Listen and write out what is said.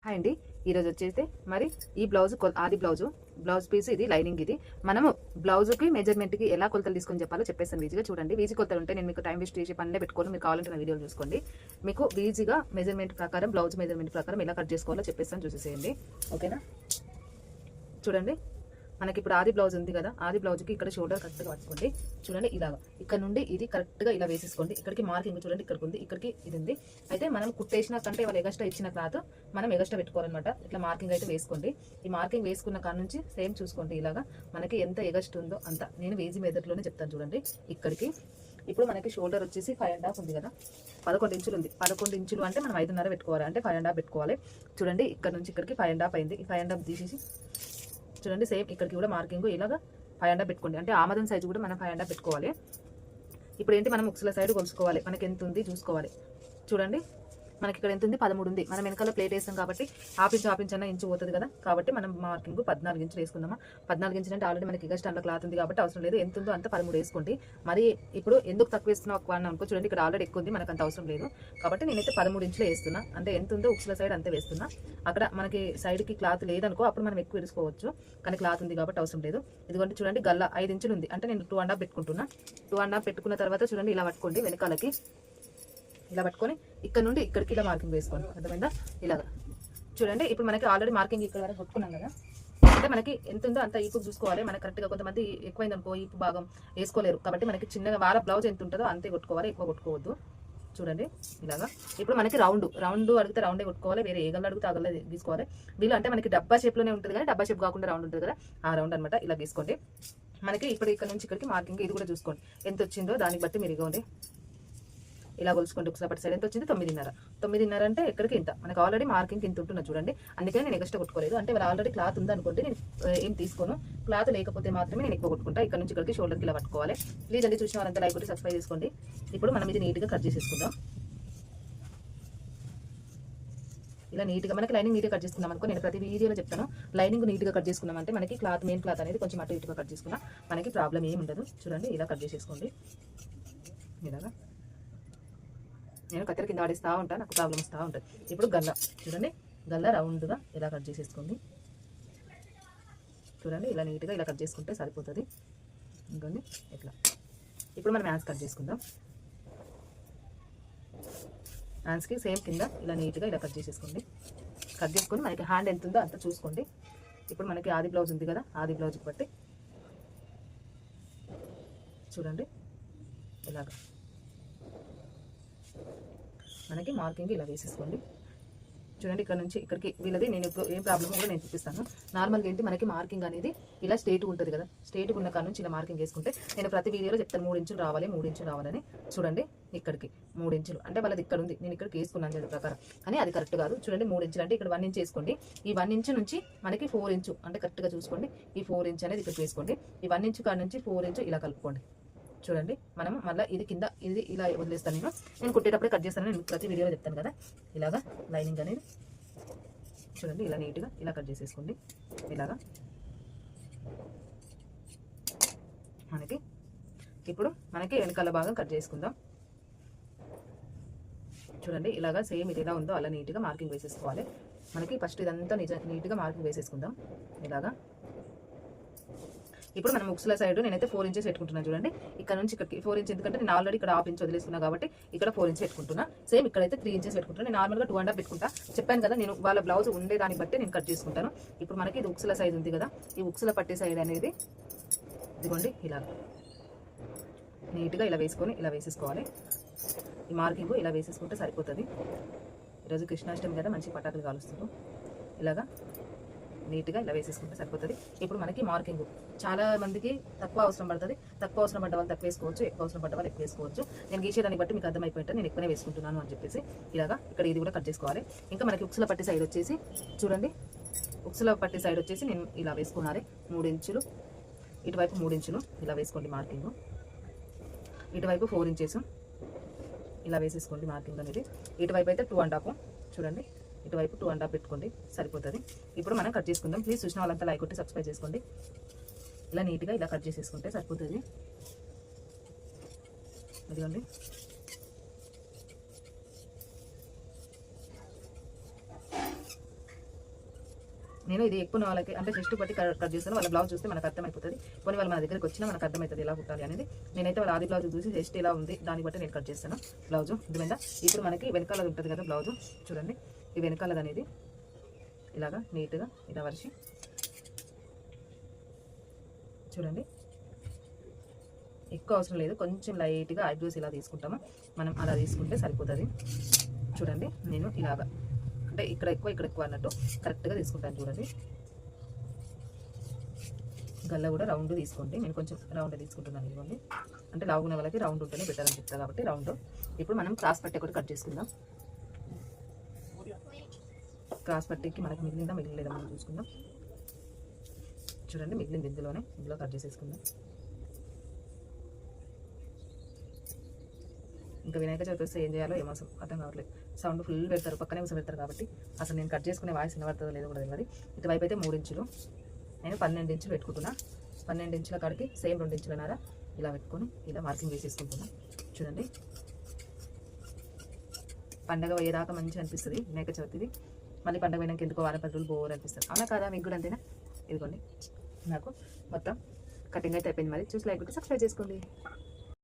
Hi అండి. ఈరోజు వచ్చేస్తే మరి ఈ ఆది బ్లౌజ్ పీస్ ఇది లైనింగ్. ఇది మనము బ్లౌజ్కి మెజర్మెంట్కి ఎలా కొలతలు తీసుకొని చెప్పాలో చెప్పేస్తాను. ఈజీగా చూడండి. ఈజీ కొలతలు ఉంటే నేను మీకు టైం వేస్ట్ చేసి పనిలో పెట్టుకోను. మీరు కావాలంటే నా వీడియోలు చూసుకోండి. మీకు ఈజీగా మెజర్మెంట్ ప్రకారం బ్లౌజ్ మెజర్మెంట్ ప్రకారం ఎలా కట్ చేసుకోవాలో చెప్పేస్తాను, చూసేసేయండి. ఓకేనా? చూడండి, మనకి ఇప్పుడు ఆది బ్లౌజ్ ఉంది కదా, ఆది బ్లౌజ్కి ఇక్కడ షోల్డర్ కరెక్ట్గా పట్టుకోండి. చూడండి, ఇలాగా ఇక్కడ నుండి ఇది కరెక్ట్గా ఇలా వేసేసుకోండి. ఇక్కడికి మార్కింగ్ చూడండి, ఇక్కడికి ఉంది, ఇక్కడికి ఇది ఉంది. అయితే మనం కుట్టేసిన కంటే వాళ్ళు ఎగస్ట్రా ఇచ్చిన క్లాత్ మనం ఎగస్ట్రా పెట్టుకోవాలన్నమాట. ఇట్లా మార్కింగ్ అయితే వేసుకోండి. ఈ మార్కింగ్ వేసుకున్న కాడ నుంచి సేమ్ చూసుకోండి. ఇలాగా మనకి ఎంత ఎగస్ట్ ఉందో అంత నేను వేజీ మెథడ్లోనే చెప్తాను. చూడండి, ఇక్కడికి ఇప్పుడు మనకి షోల్డర్ వచ్చేసి 5.5 ఉంది కదా, 11 ఇంచులు ఉంది. 11 ఇంచులు అంటే మనం 5.5 పెట్టుకోవాలి, అంటే 5.5 పెట్టుకోవాలి. చూడండి, ఇక్కడ నుంచి ఇక్కడికి 5.5 అయింది. ఈ 5.5 తీసేసి చూడండి, సేమ్ ఇక్కడికి కూడా మార్కింగ్ ఇలాగా 5.5 పెట్టుకోండి. అంటే ఆమదం సైజు కూడా మనం 5.5 పెట్టుకోవాలి. ఇప్పుడు ఏంటి, మనం ఉక్సుల సైడ్ కొలుసుకోవాలి. మనకి ఎంత ఉంది చూసుకోవాలి. చూడండి, మనకి ఇక్కడ ఎంత ఉంది, 13 ఉంది. మనం వెనకాల ప్లేట్ వేస్తాం కాబట్టి ఆపించన్న ఇంచు పోతుంది కదా, కాబట్టి మనం మార్కింగ్ 14 ఇంచులు వేసుకుందామా. 14 ఇంచులు అంటే ఆల్రెడీ మనకి ఎగస్ట్ అంత క్లాత్ ఉంది కాబట్టి అవసరం లేదు. ఎంత ఉందో అంత 13 వేసుకోండి. మరి ఇప్పుడు ఎందుకు తక్కువ వేస్తున్నావు అని అనుకో, చూడండి ఇక్కడ ఆల్రెడీ ఎక్కువ ఉంది, మనకు అంత అవసరం లేదు. కాబట్టి నేనైతే 13 ఇంచులు వేస్తున్నా. అంటే ఎంత ఉందో ఉక్సుల సైడ్ అంతే వేస్తున్నా. అక్కడ మనకి సైడ్కి క్లాత్ లేదనుకో అప్పుడు మనం ఎక్కువ వేసుకోవచ్చు, కానీ క్లాత్ ఉంది కాబట్టి అవసరం లేదు. ఇదిగోండి, చూడండి గల్ల 5 ఇంచులు ఉంది, అంటే నేను 2.5 పెట్టుకుంటున్నా. 2.5 పెట్టుకున్న తర్వాత చూడండి ఇలా పట్టుకోండి, వెనకాలకి ఇలా పట్టుకొని ఇక్కడ నుండి ఇక్కడికి ఇలా మార్కింగ్ వేసుకోండి. అర్థమైందా? ఇలాగా చూడండి. ఇప్పుడు మనకి ఆల్రెడీ మార్కింగ్ ఇక్కడ వరకు కొట్టుకున్నాం కదా, అంటే మనకి ఎంత ఉందో అంత ఈపు చూసుకోవాలి. మనకి కరెక్ట్గా కొంతమంది ఎక్కువైంది అనుకో ఈపు భాగం వేసుకోలేరు, కాబట్టి మనకి చిన్నగా వాళ్ళ బ్లౌజ్ ఎంత ఉంటుందో అంతే కొట్టుకోవాలి, ఎక్కువ కొట్టుకోవద్దు. చూడండి, ఇలాగా ఇప్పుడు మనకి రౌండ్ అడిగితే రౌండే కొట్టుకోవాలి, వేరే ఏగళ్ళు అడిగితే అగల్లో తీసుకోవాలి. వీళ్ళు అంటే మనకి డబ్బా షేప్లోనే ఉంటుంది, కానీ డబ్బా షేప్ కాకుండా రౌండ్ ఉంటుంది కదా, ఆ రౌండ్ అనమాట. ఇలా తీసుకోండి. మనకి ఇప్పుడు ఇక్కడ నుంచి ఇక్కడికి మార్కింగ్ ఇది కూడా చూసుకోండి, ఎంత వచ్చిందో దాన్ని బట్టి మీరు ఇవ్వండి. ఇలా కొలుసుకోండి. ఒకసారి పట్టి సైడ్ ఎంత వచ్చింది, 9.5 అంటే ఎక్కడికి ఇంత, మనకు ఆల్రెడీ మార్కింగ్ ఇంత ఉంటున్నా. చూడండి, అందుకని నేను ఎక్స్ట్రా కొట్టుకోలేదు. అంటే వాళ్ళు ఆల్రెడీ క్లాత్ ఉందనుకోండి, నేను ఏం తీసుకోను. క్లాత్ లేకపోతే మాత్రమే నేను ఎక్కువ కొట్టుకుంటా. ఇక్కడ నుంచి ఇక్కడికి షోల్డర్కి ఇలా పట్టుకోవాలి. ప్లీజ్ అండి, చూసిన వారంతా లైక్ కొట్టి సబ్స్క్రైబ్ చేసుకోండి. ఇప్పుడు మనం ఇది నీట్గా కట్ చేసేసుకుందాం. ఇలా నీట్గా మనకి లైనింగ్ నీట్గా కట్ చేసుకున్నాం అనుకో, నేను ప్రతి వీడియోలో చెప్తాను. లైనింగ్ నీట్గా కట్ చేసుకున్నాం అంటే మనకి క్లాత్ మెయిన్ క్లాత్ అనేది కొంచెం అటు ఇటుగా కట్ చేసుకున్నా మనకి ప్రాబ్లం ఏమి ఉండదు. చూడండి, ఇలా కట్ చేసేసుకోండి. ఇలాగా నేను కత్తెర కింద ఆడిస్తూ ఉంటాను, నాకు ప్రాబ్లం వస్తూ ఉంటుంది. ఇప్పుడు గల్ల చూడండి, గల్ల రౌండ్గా ఇలా కట్ చేసేసుకోండి. చూడండి, ఇలా నీట్గా ఇలా కట్ చేసుకుంటే సరిపోతుంది. ఇంకోండి ఇట్లా. ఇప్పుడు మనం హ్యాండ్స్ కట్ చేసుకుందాం. హ్యాండ్స్కి సేమ్ కింద ఇలా నీట్గా ఇలా కట్ చేసేసుకోండి. కట్ చేసుకొని మనకి హ్యాండ్ ఎంత ఉందో అంత చూసుకోండి. ఇప్పుడు మనకి ఆది బ్లౌజ్ ఉంది కదా, ఆది బ్లౌజ్కి బట్టి చూడండి ఇలాగా మనకి మార్కింగ్ ఇలా వేసేసుకోండి. చూడండి, ఇక్కడ నుంచి ఇక్కడికి వీళ్ళది నేను ఇప్పుడు ఏం ప్రాబ్లమ్ కూడా నేను చూపిస్తాను. నార్మల్గా ఏంటి మనకి మార్కింగ్ అనేది ఇలా స్ట్రేట్గా ఉంటుంది కదా, స్ట్రేట్గా ఉన్న కాడ నుంచి ఇలా మార్కింగ్ వేసుకుంటే నేను ప్రతి వీడియోలో చెప్తాను 3 ఇంచులు రావాలి, 3 ఇంచులు రావాలని. చూడండి, ఇక్కడికి 3 ఇంచులు అంటే వాళ్ళది ఇక్కడ ఉంది, నేను ఇక్కడికి వేసుకున్నాను కదా ప్రకారం, కానీ అది కరెక్ట్ కాదు. చూడండి, 3 ఇంచులు అంటే ఇక్కడ 1 ఇంచ్ వేసుకోండి. ఈ 1 ఇంచు నుంచి మనకి 4 ఇంచు అంటే కరెక్ట్గా చూసుకోండి. ఈ 4 ఇంచ్ అనేది ఇక్కడికి వేసుకోండి. ఈ 1 ఇంచు కాడ నుంచి 4 ఇంచు ఇలా కలుపుకోండి. చూడండి, మనం మళ్ళీ ఇది కింద ఇది ఇలా వదిలేస్తాను. నేను కుట్టేటప్పుడే కట్ చేస్తాను, నేను ప్రతి వీడియోలో చెప్తాను కదా. ఇలాగా లైనింగ్ అనేది చూడండి, ఇలా నీట్గా ఇలా కట్ చేసేసుకోండి. ఇలాగా మనకి ఇప్పుడు మనకి వెనకాల భాగం కట్ చేసుకుందాం. చూడండి, ఇలాగా సేమ్ ఇది ఎలా ఉందో అలా నీట్గా మార్కింగ్ వేసేసుకోవాలి. మనకి ఫస్ట్ ఇదంతా నీట్గా మార్కింగ్ వేసేసుకుందాం. ఇలాగా ఇప్పుడు మనం ఉక్సుల సైడ్ నేనైతే 4 ఇంచెస్ పెట్టుకుంటున్నాను. చూడండి, ఇక్కడ నుంచి ఇక్కడికి 4 ఇంచ్, ఎందుకంటే నేను ఆల్రెడీ ఇక్కడ 1/2 ఇంచ్ వదిలేసుకున్నా కాబట్టి ఇక్కడ 4 ఇంచ్ పెట్టుకుంటున్నా. సేమ్ ఇక్కడైతే 3 ఇంచెస్ పెట్టుకుంటున్నాను. నేను నార్మల్గా 2.5 పెట్టుకుంటా. చెప్పాను కదా, నేను వాళ్ళ బ్లౌజ్ ఉండే దాన్ని బట్టి నేను కట్ చేసుకుంటాను. ఇప్పుడు మనకి ఇది ఉక్సుల సైజ్ ఉంది కదా, ఈ ఉక్సుల పట్టే సైడ్ అనేది ఇదిగోండి ఇలా నీట్గా ఇలా వేసుకొని ఇలా వేసేసుకోవాలి. ఈ మార్కింగ్ ఇలా వేసేసుకుంటే సరిపోతుంది. ఈరోజు కృష్ణాష్టమి కదా, మంచి పటాకులు కాలుస్తారు. ఇలాగా నీట్గా ఇలా వేసేసుకుంటే సరిపోతుంది. ఇప్పుడు మనకి మార్కింగ్ చాలా మందికి తక్కువ అవసరం పడుతుంది. తక్కువ అవసరం పడ్డ వాళ్ళు తక్కువ వేసుకోవచ్చు, ఎక్కువ అవసరం పడ్డ వాళ్ళు ఎక్కువ వేసుకోవచ్చు. నేను గీసేదాన్ని బట్టి మీకు అర్థమైపోయింటే నేను ఎక్కువనే వేసుకుంటున్నాను అని చెప్పేసి ఇలాగా ఇక్కడ ఇది కూడా కట్ చేసుకోవాలి. ఇంకా మనకి ఉక్సుల పట్టి సైడ్ వచ్చేసి చూడండి, ఉక్సుల పట్టి సైడ్ వచ్చేసి నేను ఇలా వేసుకున్నాను 3 ఇంచులు, ఇటువైపు 3 ఇంచులు ఇలా వేసుకోండి మార్కింగ్. ఇటువైపు 4 ఇంచెస్ ఇలా వేసేసుకోండి మార్కింగ్ అనేది. ఇటువైపు అయితే 2.5 చూడండి, ఇటువైపు 2.5 పెట్టుకోండి సరిపోతుంది. ఇప్పుడు మనం కట్ చేసుకుందాం. ప్లీజ్ చూసిన వాళ్ళంతా లైక్ కొట్టి సబ్స్క్రైబ్ చేసుకోండి. ఇలా నీట్గా ఇలా కట్ చేసేసుకుంటే సరిపోతుంది. అదిగోండి, నేను ఇది ఎక్కువ వాళ్ళకి అంటే జస్ట్ బట్టి కట్ చేస్తాను. వాళ్ళ బ్లౌజ్ చూస్తే మనకు అర్థమైపోతుంది. కొన్ని వాళ్ళు మన దగ్గరికి వచ్చినా మనకు అర్థమవుతుంది ఎలా కుట్టాలి అనేది. నేనైతే వాళ్ళ ఆది బ్లౌజ్ చూసి జస్ట్ ఎలా ఉంది దాన్ని బట్టి నేను కట్ చేస్తాను బ్లౌజు. ఇదిమైందా? ఇప్పుడు మనకి వెనకాల ఉంటుంది కదా బ్లౌజు, చూడండి ఈ వెనకాలది అనేది ఇలాగా నీట్గా ఇలా వరిచి చూడండి. ఎక్కువ అవసరం లేదు, కొంచెం లైట్గా ఐబ్రోస్ ఇలా తీసుకుంటాము మనం, అలా తీసుకుంటే సరిపోతుంది. చూడండి నేను ఇలాగా అంటే ఇక్కడ ఎక్కువ అన్నట్టు కరెక్ట్గా తీసుకుంటాను. చూడండి గల్ల కూడా రౌండ్ తీసుకోండి. నేను కొంచెం రౌండ్ తీసుకుంటున్నాను. ఇవ్వండి అంటే లావుగున్న వాళ్ళకి రౌండ్ ఉంటేనే బెటర్ అని చెప్తాను కాబట్టి రౌండ్. ఇప్పుడు మనం క్రాస్ పట్టి ఒకటి కట్ చేసుకుందాం. క్రాస్ పట్టికి మనకి మిగిలిలేదా మనం చూసుకుందాం. చూడండి మిగిలింది ఇందులో కట్ చేసేసుకుందాం. ఇంకా వినాయక చవితి వస్తే ఏం చేయాలో ఏమో అర్థం కావట్లేదు. సౌండ్ ఫుల్ పెడతారు, పక్కనే కూర్చో పెడతారు కాబట్టి అసలు నేను కట్ చేసుకునే వాయిస్ వినబడుతుందో లేదో కూడా తెలియదు. ఇటువైపు అయితే 3 ఇంచులు, నేను 12 ఇంచులు పెట్టుకుంటున్నా. 12 ఇంచుల కాడికి సేమ్ 2 ఇంచులన్నర ఇలా పెట్టుకొని ఇలా మార్కింగ్ వేసేసుకుంటున్నా. చూడండి పండగ పోయేదాకా మంచిగా అనిపిస్తుంది వినాయక చవితిది. మళ్ళీ పండగ పోయినాక ఎందుకో వారం 10 రోజులు బోర్ అనిపిస్తుంది. అవునా కదా? మీకు కూడా అంతేనా? ఇదిగోండి నాకు మొత్తం కటింగ్ అయితే అయిపోయింది. మరి చూసి లైక్ కొట్టి సబ్స్క్రైబ్ చేసుకోండి.